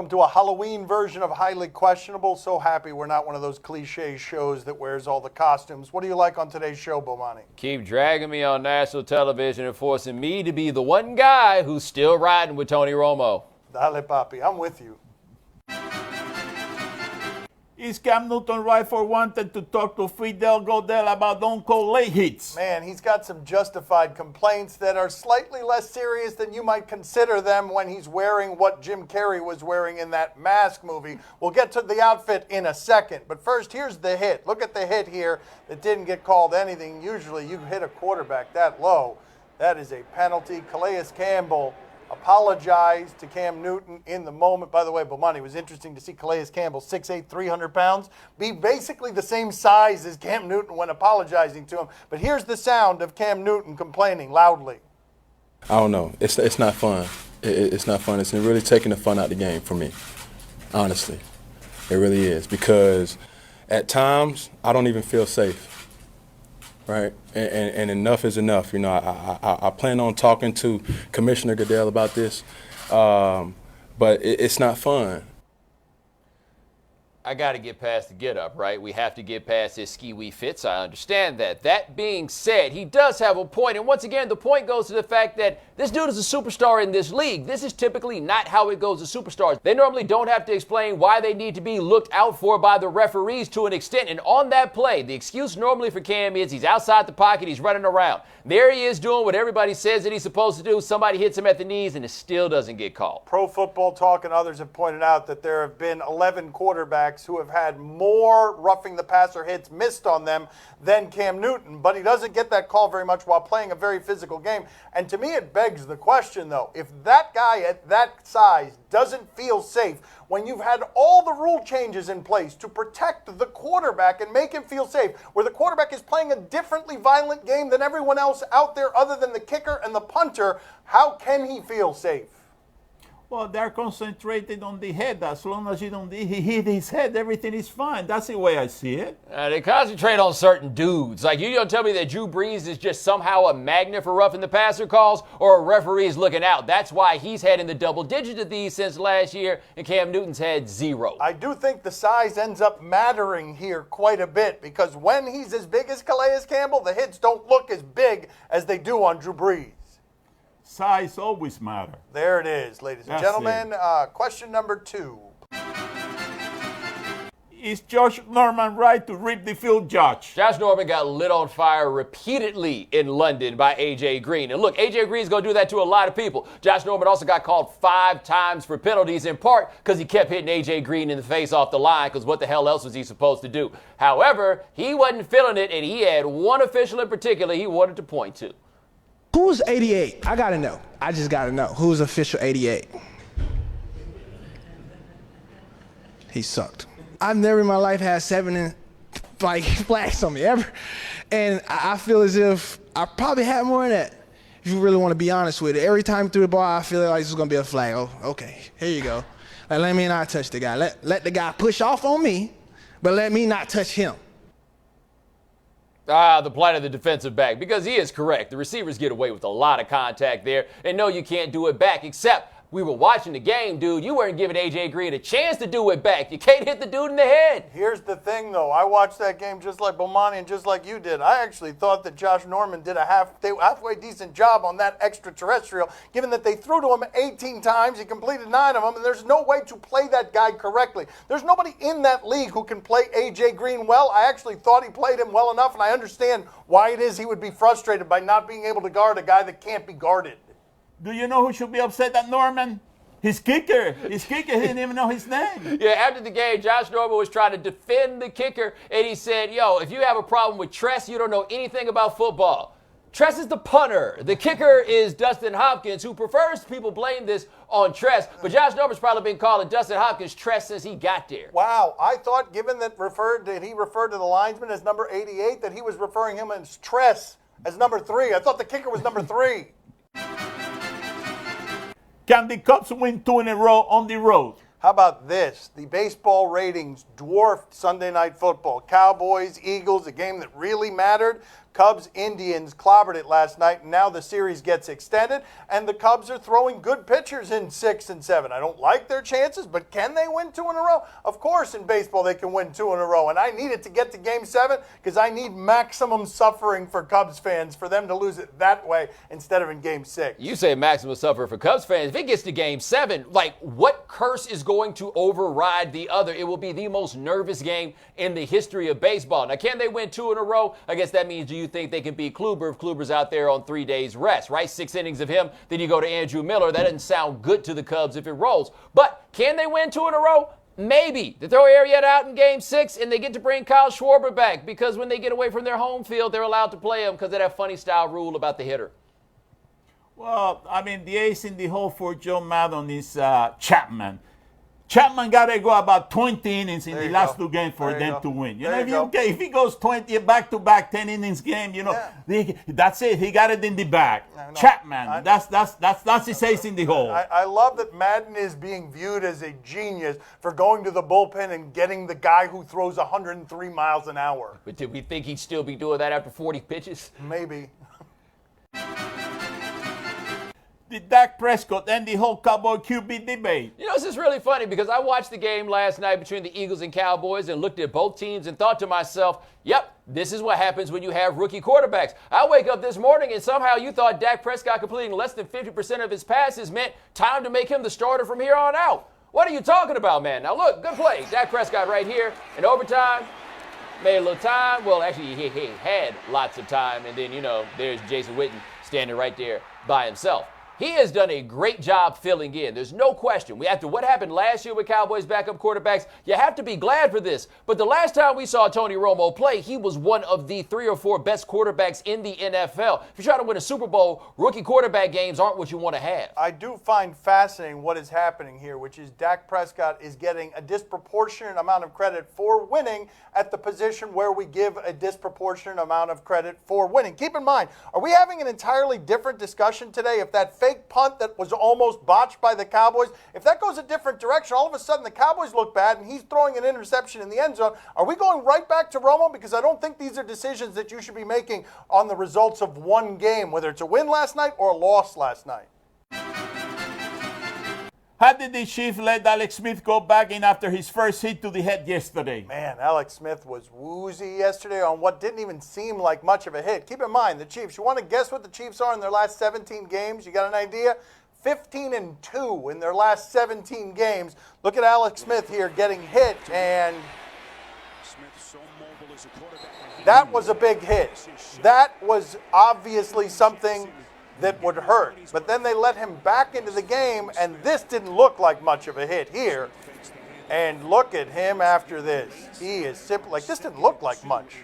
welcome to a Halloween version of Highly Questionable. So happy we're not one of those cliche shows that wears all the costumes. What do you like on today's show, Bomani? Keep dragging me on national television and forcing me to be the one guy who's still riding with Tony Romo. Dale, papi. I'm with you. Is Cam Newton right for wanting to talk to Fidel Godel about don't call late hits? Man, he's got some justified complaints that are slightly less serious than you might consider them when he's wearing what Jim Carrey was wearing in that Mask movie. We'll get to the outfit in a second. But first, here's the hit. Look at the hit here that didn't get called anything. Usually you hit a quarterback that low. That is a penalty. Calais Campbell apologized to Cam Newton in the moment. By the way, Bomani, it was interesting to see Calais Campbell, 6'8", 300 pounds, be basically the same size as Cam Newton when apologizing to him. But here's the sound of Cam Newton complaining loudly. I don't know. It's not fun. It's not fun. It's really taking the fun out of the game for me, honestly. It really is, because at times I don't even feel safe. Right, and enough is enough. You know, I plan on talking to Commissioner Goodell about this, but it's not fun. I got to get past the get up, right? We have to get past his ski-wee fits. I understand that. That being said, he does have a point. And once again, the point goes to the fact that this dude is a superstar in this league. This is typically not how it goes to superstars. They normally don't have to explain why they need to be looked out for by the referees to an extent. And on that play, the excuse normally for Cam is he's outside the pocket, he's running around. There he is doing what everybody says that he's supposed to do. Somebody hits him at the knees and it still doesn't get called. Pro Football Talk and others have pointed out that there have been 11 quarterbacks who have had more roughing the passer hits missed on them than Cam Newton, but he doesn't get that call very much while playing a very physical game. And to me, it begs the question, though, if that guy at that size doesn't feel safe when you've had all the rule changes in place to protect the quarterback and make him feel safe, where the quarterback is playing a differently violent game than everyone else out there other than the kicker and the punter, how can he feel safe? Well, they're concentrated on the head. As long as he hit his head, everything is fine. That's the way I see it. They concentrate on certain dudes. Like, you don't tell me that Drew Brees is just somehow a magnet for roughing the passer calls, or a referee is looking out. That's why he's had in the double digits of these since last year, and Cam Newton's had 0. I do think the size ends up mattering here quite a bit, because when he's as big as Calais Campbell, the hits don't look as big as they do on Drew Brees. Size always matter. There it is, ladies and gentlemen. Question number 2. Is Josh Norman right to rip the field, Josh? Josh Norman got lit on fire repeatedly in London by A.J. Green. And look, A.J. Green's going to do that to a lot of people. Josh Norman also got called 5 times for penalties, in part because he kept hitting A.J. Green in the face off the line, because what the hell else was he supposed to do? However, he wasn't feeling it, and he had one official in particular he wanted to point to. Who's 88? I gotta know. I just gotta know. Who's official 88? He sucked. I've never in my life had 7 flags on me ever. And I feel as if I probably had more than that. If you really want to be honest with it. Every time through the ball, I feel like this is gonna be a flag. Oh, okay, here you go. Like, let me not touch the guy. Let the guy push off on me, but let me not touch him. The plight of the defensive back, because he is correct. The receivers get away with a lot of contact there, and no, you can't do it back, except we were watching the game, dude. You weren't giving A.J. Green a chance to do it back. You can't hit the dude in the head. Here's the thing, though. I watched that game just like Bomani and just like you did. I actually thought that Josh Norman did a halfway decent job on that extraterrestrial, given that they threw to him 18 times. He completed 9 of them, and there's no way to play that guy correctly. There's nobody in that league who can play A.J. Green well. I actually thought he played him well enough, and I understand why it is he would be frustrated by not being able to guard a guy that can't be guarded. Do you know who should be upset at Norman? His kicker. His kicker didn't even know his name. Yeah, after the game, Josh Norman was trying to defend the kicker, and he said, yo, if you have a problem with Tress, you don't know anything about football. Tress is the punter. The kicker is Dustin Hopkins, who prefers people blame this on Tress. But Josh Norman's probably been calling Dustin Hopkins Tress since he got there. Wow, I thought, given that he referred to the linesman as number 88, that he was referring him as Tress as number 3. I thought the kicker was number 3. Can the Cubs win 2 in a row on the road? How about this? The baseball ratings dwarfed Sunday Night Football. Cowboys, Eagles, a game that really mattered. Cubs-Indians clobbered it last night, and now the series gets extended, and the Cubs are throwing good pitchers in 6 and 7. I don't like their chances, but can they win 2 in a row? Of course, in baseball they can win 2 in a row, and I need it to get to Game 7 because I need maximum suffering for Cubs fans for them to lose it that way instead of in Game 6. You say maximum suffering for Cubs fans. If it gets to Game 7, like, what curse is going to override the other? It will be the most nervous game in the history of baseball. Now, can they win 2 in a row? I guess that means, do you think they can beat Kluber if Kluber's out there on 3 days rest, right? 6 innings of him, then you go to Andrew Miller. That doesn't sound good to the Cubs if it rolls. But can they win 2 in a row? Maybe. They throw Arrieta out in Game 6, and they get to bring Kyle Schwarber back because when they get away from their home field, they're allowed to play him because of that funny style rule about the hitter. Well, I mean, the ace in the hole for Joe Maddon is Chapman. Chapman got to go about 20 innings in the last 2 games for them to win. You know, if he goes 20 back-to-back 10 innings game, you know, that's it. He got it in the bag. Chapman, that's his ace in the hole. I love that Madden is being viewed as a genius for going to the bullpen and getting the guy who throws 103 miles an hour. But did we think he'd still be doing that after 40 pitches? Maybe. The Dak Prescott and the whole Cowboy QB debate. You know, this is really funny because I watched the game last night between the Eagles and Cowboys and looked at both teams and thought to myself, yep, this is what happens when you have rookie quarterbacks. I wake up this morning and somehow you thought Dak Prescott completing less than 50% of his passes meant time to make him the starter from here on out. What are you talking about, man? Now, look, good play. Dak Prescott right here in overtime. Made a little time. Well, actually, he had lots of time. And then, you know, there's Jason Witten standing right there by himself. He has done a great job filling in. There's no question. After what happened last year with Cowboys backup quarterbacks, you have to be glad for this. But the last time we saw Tony Romo play, he was one of the 3 or 4 best quarterbacks in the NFL. If you're trying to win a Super Bowl, rookie quarterback games aren't what you want to have. I do find fascinating what is happening here, which is Dak Prescott is getting a disproportionate amount of credit for winning at the position where we give a disproportionate amount of credit for winning. Keep in mind, are we having an entirely different discussion today if that fake punt that was almost botched by the Cowboys, if that goes a different direction, all of a sudden the Cowboys look bad and he's throwing an interception in the end zone? Are we going right back to Romo? Because I don't think these are decisions that you should be making on the results of one game, whether it's a win last night or a loss last night. How did the Chiefs let Alex Smith go back in after his first hit to the head yesterday? Man, Alex Smith was woozy yesterday on what didn't even seem like much of a hit. Keep in mind, the Chiefs, you want to guess what the Chiefs are in their last 17 games? You got an idea? 15-2 in their last 17 games. Look at Alex Smith here getting hit, and that was a big hit. That was obviously something that would hurt. But then they let him back into the game, and this didn't look like much of a hit here. And look at him after this. He is simply, like, this didn't look like much.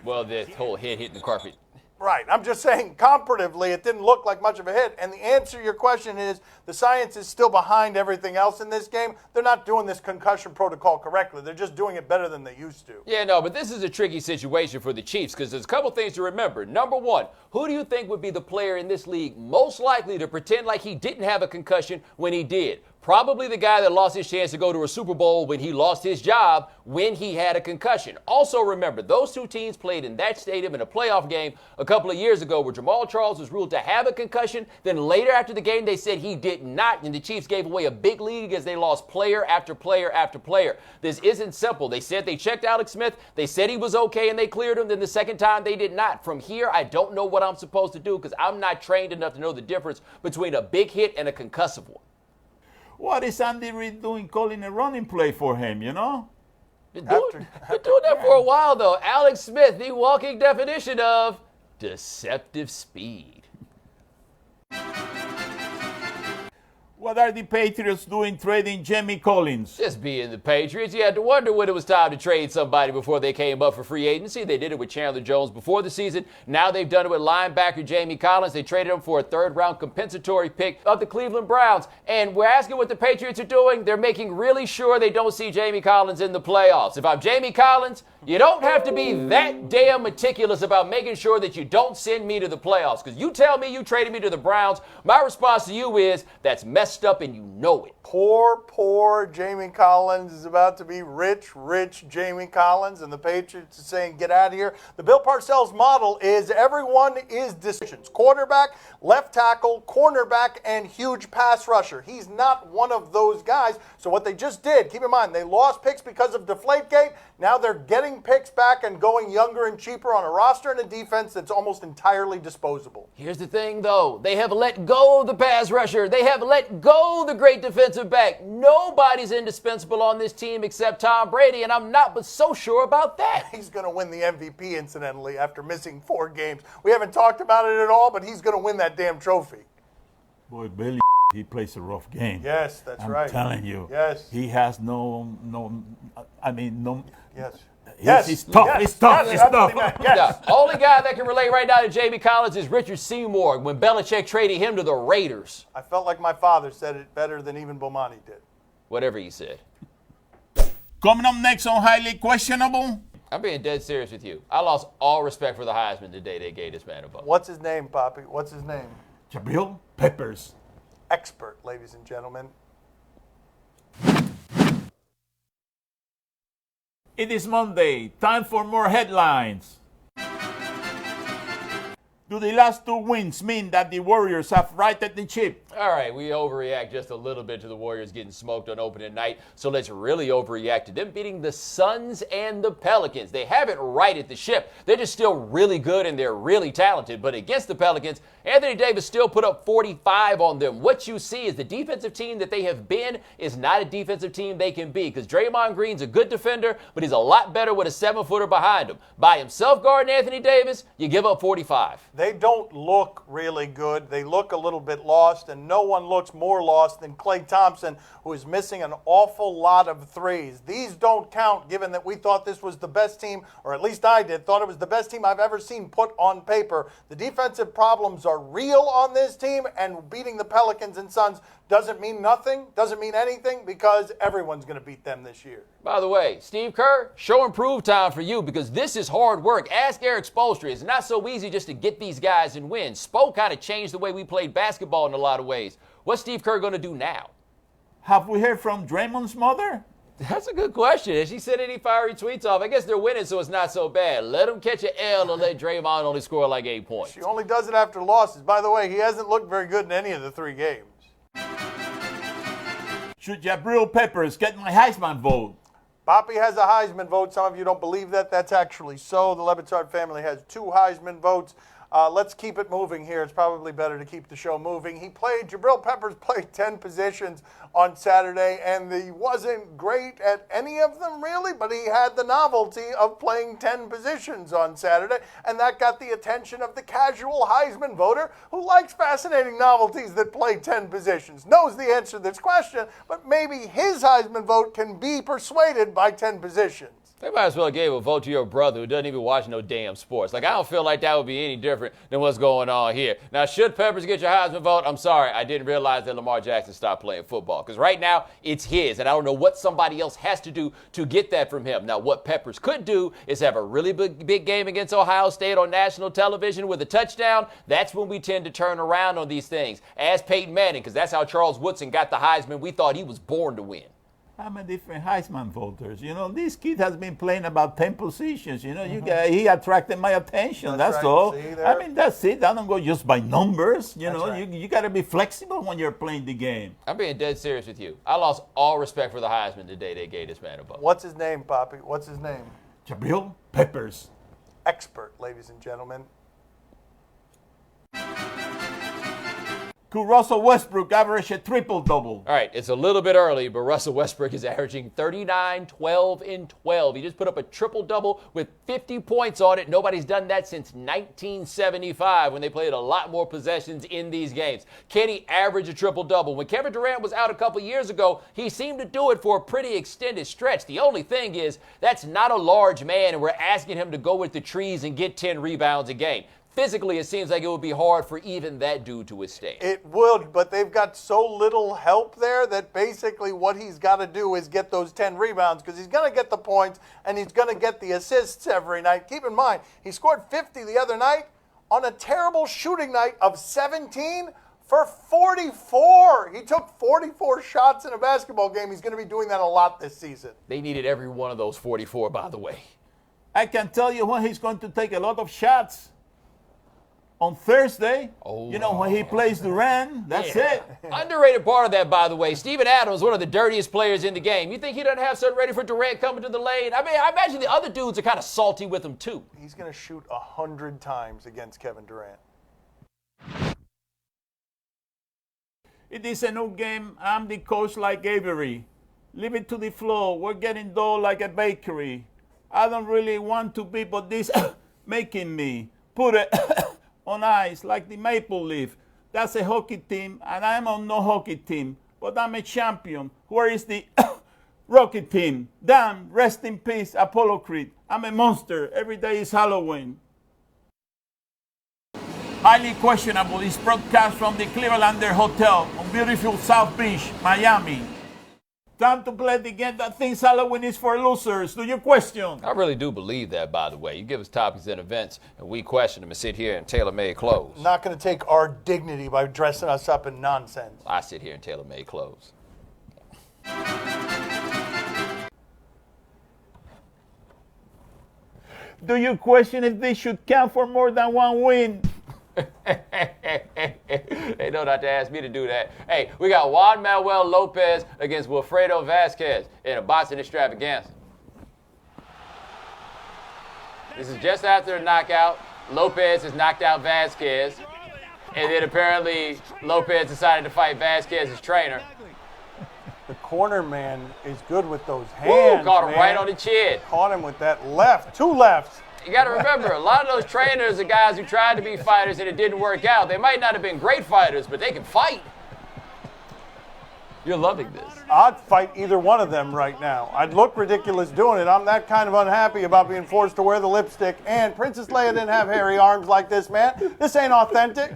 Well, the whole head hitting the carpet. Right. I'm just saying, comparatively, it didn't look like much of a hit. And the answer to your question is the science is still behind everything else in this game. They're not doing this concussion protocol correctly. They're just doing it better than they used to. Yeah, no, but this is a tricky situation for the Chiefs because there's a couple things to remember. Number one, who do you think would be the player in this league most likely to pretend like he didn't have a concussion when he did? Probably the guy that lost his chance to go to a Super Bowl when he lost his job when he had a concussion. Also remember, those two teams played in that stadium in a playoff game a couple of years ago where Jamal Charles was ruled to have a concussion. Then later after the game, they said he did not, and the Chiefs gave away a big lead as they lost player after player after player. This isn't simple. They said they checked Alex Smith. They said he was okay, and they cleared him. Then the second time, they did not. From here, I don't know what I'm supposed to do because I'm not trained enough to know the difference between a big hit and a concussive one. What is Andy Reid doing calling a running play for him, you know? Been doing that for a while, though. Alex Smith, the walking definition of deceptive speed. What are the Patriots doing trading Jamie Collins? Just being the Patriots, you had to wonder when it was time to trade somebody before they came up for free agency. They did it with Chandler Jones before the season. Now they've done it with linebacker Jamie Collins. They traded him for a third-round compensatory pick of the Cleveland Browns. And we're asking what the Patriots are doing. They're making really sure they don't see Jamie Collins in the playoffs. If I'm Jamie Collins, You don't have to be that damn meticulous about making sure that you don't send me to the playoffs. Because you tell me you traded me to the Browns, my response to you is, that's messed up and you know it. Poor Jamie Collins is about to be rich Jamie Collins, and the Patriots are saying, get out of here. The Bill Parcells model is everyone is decisions. Quarterback, left tackle, cornerback, and huge pass rusher. He's not one of those guys. So what they just did, keep in mind, they lost picks because of Deflategate. Now they're getting picks back and going younger and cheaper on a roster and a defense that's almost entirely disposable. Here's the thing, though. They have let go of the pass rusher. They have let go of the great defensive back. Nobody's indispensable on this team except Tom Brady, and I'm not but so sure about that. He's going to win the MVP, incidentally, after missing 4 games. We haven't talked about it at all, but he's going to win that damn trophy. Boy, Billy, he plays a rough game. Yes, that's right. I'm telling you. Yes. He has no. Yes. Yes. He's tough. Yes. He's tough. Yes. He's That's tough. what he meant. Yes. The only guy that can relate right now to Jamie Collins is Richard Seymour when Belichick traded him to the Raiders. I felt like my father said it better than even Bomani did. Whatever he said. Coming up next on Highly Questionable. I'm being dead serious with you. I lost all respect for the Heisman the day they gave this man a vote. What's his name, Poppy? What's his name? Jabrill Peppers. Expert, ladies and gentlemen. It is Monday. Time for more headlines. Do the last 2 wins mean that the Warriors have righted the ship? All right, we overreact just a little bit to the Warriors getting smoked on opening night, so let's really overreact to them beating the Suns and the Pelicans. They haven't righted the ship. They're just still really good and they're really talented, but against the Pelicans, Anthony Davis still put up 45 on them. What you see is the defensive team that they have been is not a defensive team they can be, because Draymond Green's a good defender, but he's a lot better with a 7-footer behind him. By himself guarding Anthony Davis, you give up 45. They don't look really good. They look a little bit lost, and no one looks more lost than Klay Thompson, who is missing an awful lot of threes. These don't count, given that we thought this was the best team, or at least I did, thought it was the best team I've ever seen put on paper. The defensive problems are real on this team, and beating the Pelicans and Suns doesn't mean nothing, doesn't mean anything, because everyone's going to beat them this year. By the way, Steve Kerr, show and prove time for you, because this is hard work. Ask Eric Spoelstra. It's not so easy just to get these guys and win. Spo kind of changed the way we played basketball in a lot of ways. What's Steve Kerr going to do now? Have we heard from Draymond's mother? That's a good question. Has she sent any fiery tweets off? I guess they're winning, so it's not so bad. Let them catch an L and let Draymond only score like 8 points. She only does it after losses. By the way, he hasn't looked very good in any of the 3 games. Should Jabrill Peppers get my Heisman vote? Poppy has a Heisman vote. Some of you don't believe that. That's actually so. The Lebitard family has 2 Heisman votes. Let's keep it moving here. It's probably better to keep the show moving. Jabrill Peppers played 10 positions on Saturday, and he wasn't great at any of them, really, but he had the novelty of playing 10 positions on Saturday, and that got the attention of the casual Heisman voter who likes fascinating novelties that play 10 positions, knows the answer to this question, but maybe his Heisman vote can be persuaded by 10 positions. They might as well give a vote to your brother who doesn't even watch no damn sports. Like, I don't feel like that would be any different than what's going on here. Now, should Peppers get your Heisman vote? I'm sorry. I didn't realize that Lamar Jackson stopped playing football. Because right now, it's his. And I don't know what somebody else has to do to get that from him. Now, what Peppers could do is have a really big game against Ohio State on national television with a touchdown. That's when we tend to turn around on these things. As Peyton Manning, because that's how Charles Woodson got the Heisman. We thought he was born to win. I'm a different Heisman voters. This kid has been playing about 10 positions. He attracted my attention. That's right. all. See there? I mean, that's it. I don't go just by numbers. Right. You got to be flexible when you're playing the game. I'm being dead serious with you. I lost all respect for the Heisman the day they gave this man a vote. What's his name, Poppy? What's his name? Jabrill Peppers. Expert, ladies and gentlemen. Could Russell Westbrook average a triple-double? All right, it's a little bit early, but Russell Westbrook is averaging 39, 12, and 12. He just put up a triple-double with 50 points on it. Nobody's done that since 1975 when they played a lot more possessions in these games. Can he average a triple-double? When Kevin Durant was out a couple years ago, he seemed to do it for a pretty extended stretch. The only thing is that's not a large man, and we're asking him to go with the trees and get 10 rebounds a game. physically it seems like it would be hard for even that dude to withstand. It would, but they've got so little help there that basically what he's got to do is get those 10 rebounds because he's going to get the points and he's going to get the assists every night. Keep in mind, he scored 50 the other night on a terrible shooting night of 17 for 44. He took 44 shots in a basketball game. He's going to be doing that a lot this season. They needed every one of those 44, by the way. I can tell you when he's going to take a lot of shots. On Thursday, when he plays Durant, that's it. Underrated part of that, by the way, Steven Adams, one of the dirtiest players in the game. You think he doesn't have something ready for Durant coming to the lane? I mean, I imagine the other dudes are kind of salty with him, too. He's going to shoot 100 times against Kevin Durant. It is a new game. I'm the coach like Avery. Leave it to the flow. We're getting dough like a bakery. I don't really want to be, but this making me put it on ice like the maple leaf. That's a hockey team, and I'm on no hockey team, but I'm a champion. Where is the Rocky team? Damn, rest in peace, Apollo Creed. I'm a monster. Every day is Halloween. Highly questionable is broadcast from the Clevelander Hotel on beautiful South Beach, Miami. Time to play the game that thinks Halloween is for losers. Do you question? I really do believe that, by the way. You give us topics and events, and we question them and sit here in tailor-made clothes. Not going to take our dignity by dressing us up in nonsense. I sit here in tailor-made clothes. Do you question if they should count for more than one win? They know not to ask me to do that. Hey, we got Juan Manuel Lopez against Wilfredo Vasquez in a boxing extravaganza. This is just after the knockout. Lopez has knocked out Vasquez. And then apparently Lopez decided to fight Vasquez's trainer. The corner man is good with those hands. Woo, caught him right on the chin. Caught him with that left. Two lefts. You got to remember, a lot of those trainers are guys who tried to be fighters and it didn't work out. They might not have been great fighters, but they can fight. You're loving this. I'd fight either one of them right now. I'd look ridiculous doing it. I'm that kind of unhappy about being forced to wear the lipstick. And Princess Leia didn't have hairy arms like this, man. This ain't authentic.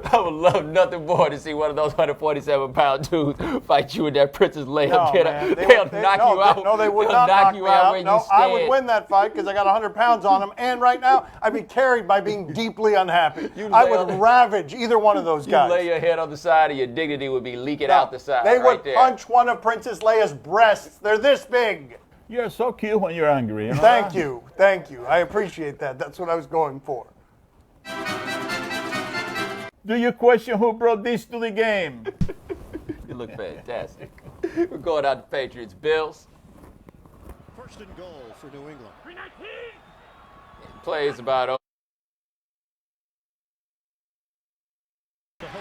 I would love nothing more to see one of those 147-pound dudes fight you with that Princess Leia. No, man. They'll knock you out. No, they would not knock me out. No, I would win that fight because I got 100 pounds on them. And right now, I'd be carried by being deeply unhappy. I would ravage either one of those guys. You lay your head on the side and your dignity would be leaking out the side. They would punch one of Princess Leia's breasts. They're this big. You're so cute when you're angry. You know? Thank you. Thank you. I appreciate that. That's what I was going for. Do you question who brought this to the game? You look fantastic. We're going out to Patriots. Bills. First and goal for New England. Plays about over.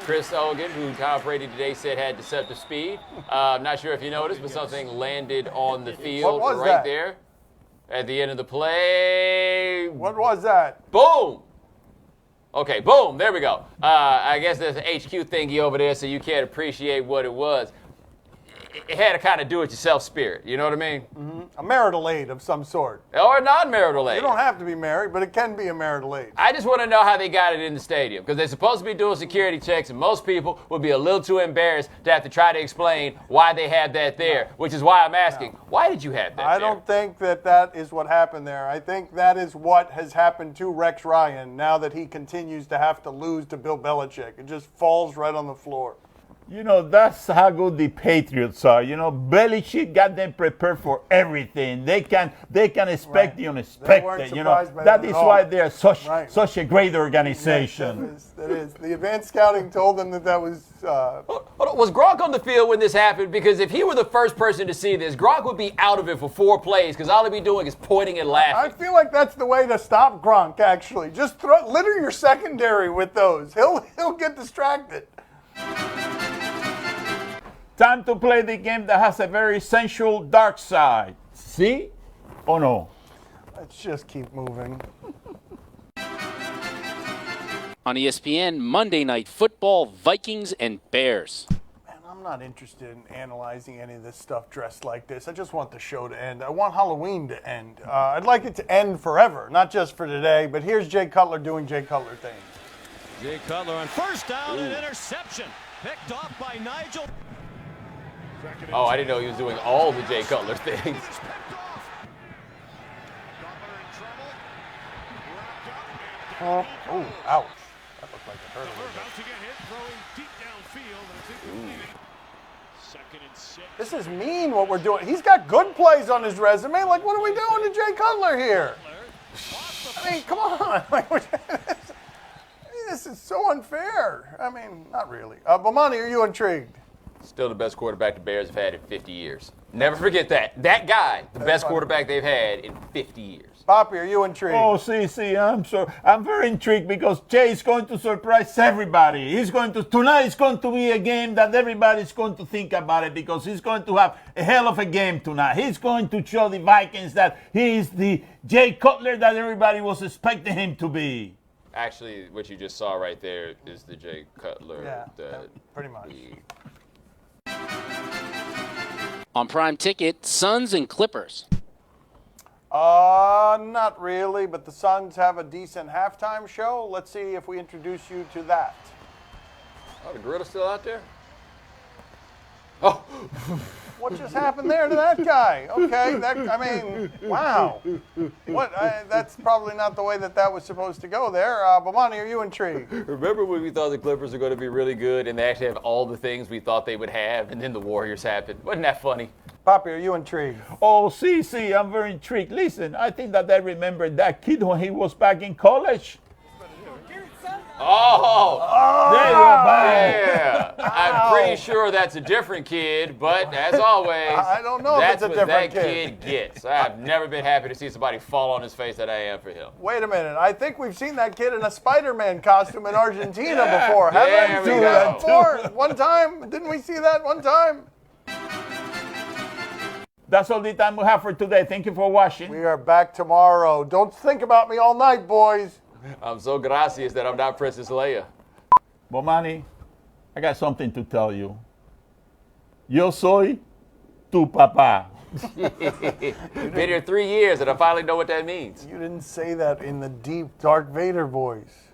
Chris Hogan, who Tom Brady today said had deceptive speed. I'm not sure if you noticed, but something landed on the field right there at the end of the play. What was that? Boom. Okay, boom. There we go. I guess there's an HQ thingy over there, so you can't appreciate what it was. It had a kind of do-it-yourself spirit. You know what I mean? Mm-hmm. A marital aid of some sort. Or a non-marital aid. You don't have to be married, but it can be a marital aid. I just want to know how they got it in the stadium, because they're supposed to be doing security checks, and most people would be a little too embarrassed to have to try to explain why they had that there, which is why I'm asking, why did you have that there? I don't think that is what happened there. I think that is what has happened to Rex Ryan now that he continues to have to lose to Bill Belichick. It just falls right on the floor. You know, that's how good the Patriots are. You know, Belichick got them prepared for everything. They can expect the unexpected. You know, that is why they are such a great organization. Yes, that is. The advanced scouting told them that was. Was Gronk on the field when this happened? Because if he were the first person to see this, Gronk would be out of it for 4 plays because all he'd be doing is pointing and laughing. I feel like that's the way to stop Gronk. Actually, just litter your secondary with those. He'll get distracted. Time to play the game that has a very sensual dark side. See? Or no? Let's just keep moving. On ESPN, Monday Night Football, Vikings and Bears. Man, I'm not interested in analyzing any of this stuff dressed like this. I just want the show to end. I want Halloween to end. I'd like it to end forever, not just for today. But here's Jay Cutler doing Jay Cutler things. Jay Cutler on first down and interception. Picked off by Nigel. Oh, I didn't know he was doing all the Jay Cutler things. Oh, ouch. That looked like it hurt a little bit. This is mean what we're doing. He's got good plays on his resume. Like, what are we doing to Jay Cutler here? I mean, come on. Like, this is so unfair. I mean, not really. Bomani, are you intrigued? Still the best quarterback the Bears have had in 50 years. Never forget that. That guy, the best quarterback they've had in 50 years. Poppy, are you intrigued? Oh, see, I'm very intrigued because Jay is going to surprise everybody. Tonight is going to be a game that everybody's going to think about it because he's going to have a hell of a game tonight. He's going to show the Vikings that he is the Jay Cutler that everybody was expecting him to be. Actually, what you just saw right there is the Jay Cutler. Yeah, pretty much. On Prime Ticket, Suns and Clippers. Not really, but the Suns have a decent halftime show. Let's see if we introduce you to that. Oh, the gorilla's still out there? Oh. What just happened there to that guy? Okay, wow. That's probably not the way that was supposed to go there. Bomani, are you intrigued? Remember when we thought the Clippers were going to be really good and they actually have all the things we thought they would have, and then the Warriors happened? Wasn't that funny? Poppy, are you intrigued? Oh, see, I'm very intrigued. Listen, I think that I remember that kid when he was back in college. Oh, there you go, bye. Yeah. I'm pretty sure that's a different kid, but as always, I don't know that's if it's a what different that kid gets. I've never been happy to see somebody fall on his face that I am for him. Wait a minute. I think we've seen that kid in a Spider-Man costume in Argentina before. There Haven't we we seen go. that before? One time? Didn't we see that one time? That's all the time we have for today. Thank you for watching. We are back tomorrow. Don't think about me all night, boys. I'm so gracias that I'm not Princess Leia. Bomani, I got something to tell you. Yo soy tu papá. Been here 3 years and I finally know what that means. You didn't say that in the deep Darth Vader voice.